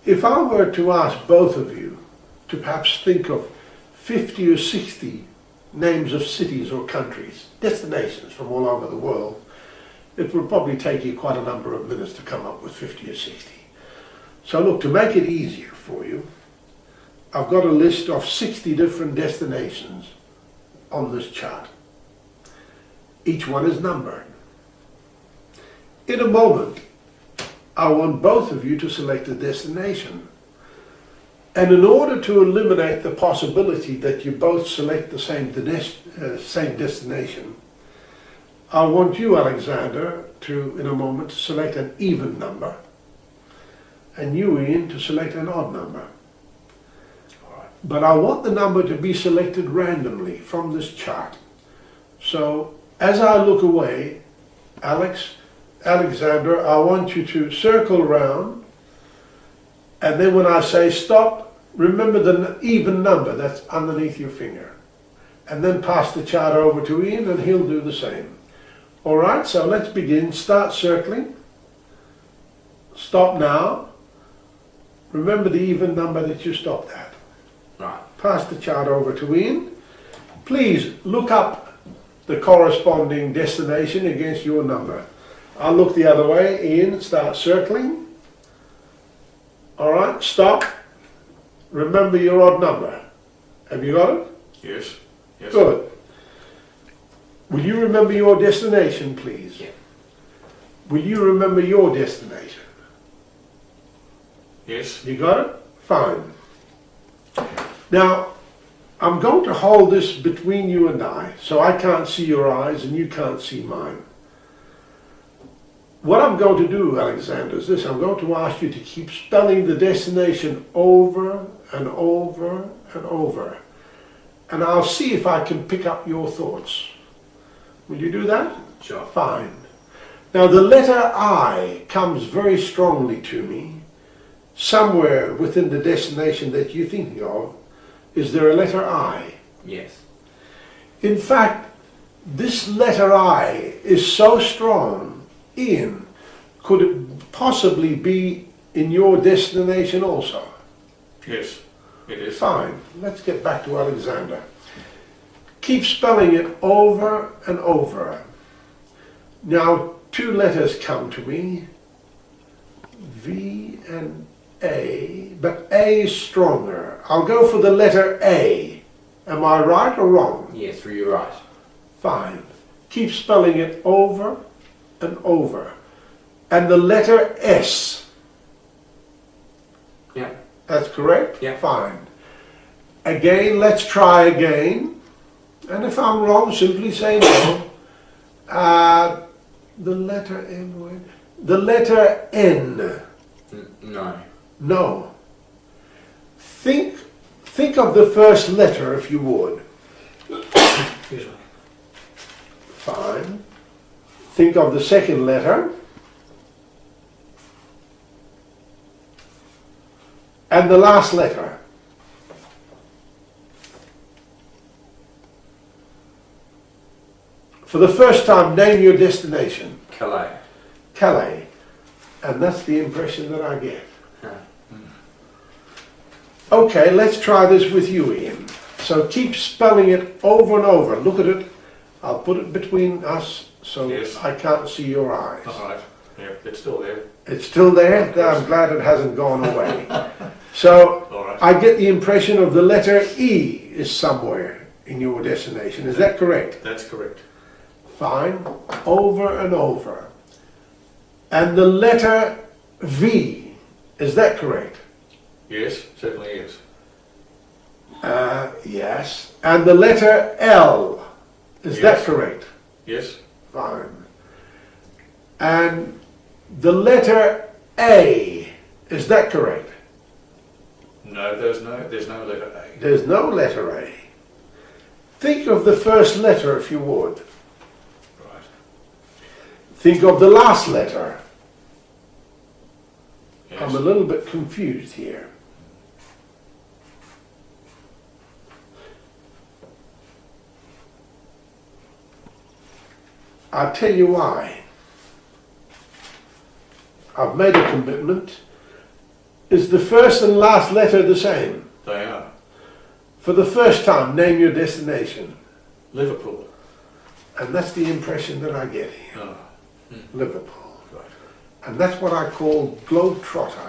if I were to ask both of you to perhaps think of 50 or 60 names of cities or countries, destinations from all over the world, it would probably take you quite a number of minutes to come up with 50 or 60. So look, to make it easier for you, I've got a list of 60 different destinations on this chart. Each one is numbered. In a moment, I want both of you to select a destination. And in order to eliminate the possibility that you both select the same destination, I want you, Alexander, to, in a moment, select an even number, and you, Ian, to select an odd number. But I want the number to be selected randomly from this chart. So as I look away, Alexander, I want you to circle around, and then when I say stop, remember the even number that's underneath your finger. And then pass the chart over to Ian and he'll do the same. Alright, so let's begin. Start circling. Stop now. Remember the even number that you stopped at. Right. Pass the chart over to Ian. Please look up the corresponding destination against your number. I'll look the other way. Ian, start circling. Alright, stop. Remember your odd number. Have you got it? Yes. Yes. Good. Will you remember your destination, please? Yeah. Will you remember your destination? Yes. You got it? Fine. Now, I'm going to hold this between you and I, so I can't see your eyes and you can't see mine. What I'm going to do, Alexander, is this. I'm going to ask you to keep spelling the destination over and over and over. And I'll see if I can pick up your thoughts. Will you do that? Sure. Fine. Now the letter I comes very strongly to me. Somewhere within the destination that you're thinking of, is there a letter I? Yes. In fact, this letter I is so strong, Ian, could it possibly be in your destination also? Yes, it is. Fine. Let's get back to Alexander. Keep spelling it over and over. Now, two letters come to me, V and A, but A is stronger. I'll go for the letter A. Am I right or wrong? Yes, you're right. Fine. Keep spelling it over and over. And the letter S. Yeah. That's correct? Yeah. Fine. Again, let's try again. And if I'm wrong, simply say no. The letter N. The letter N. No. No. Think of the first letter, if you would. Excuse me. Fine. Think of the second letter. And the last letter. For the first time, name your destination. Calais. Calais. And that's the impression that I get. Huh. Okay, let's try this with you, Ian. So keep spelling it over and over. Look at it. I'll put it between us so Yes. I can't see your eyes. All right. Yeah, it's still there. It's still there? I'm glad it hasn't gone away. So All right. I get the impression of the letter E is somewhere in your destination. Is that correct? That's correct. Fine. Over and over. And the letter V, is that correct? Yes, certainly is. Yes. And the letter L, is Yes. that correct? Yes. Fine. And the letter A, is that correct? No, there's no letter A. There's no letter A. Think of the first letter, if you would. Right. Think of the last letter. Yes. I'm a little bit confused here. I'll tell you why. I've made a commitment. Is the first and last letter the same? They are. For the first time, name your destination. Liverpool. And that's the impression that I get here. Oh. Liverpool. Right. And that's what I call Globetrotter.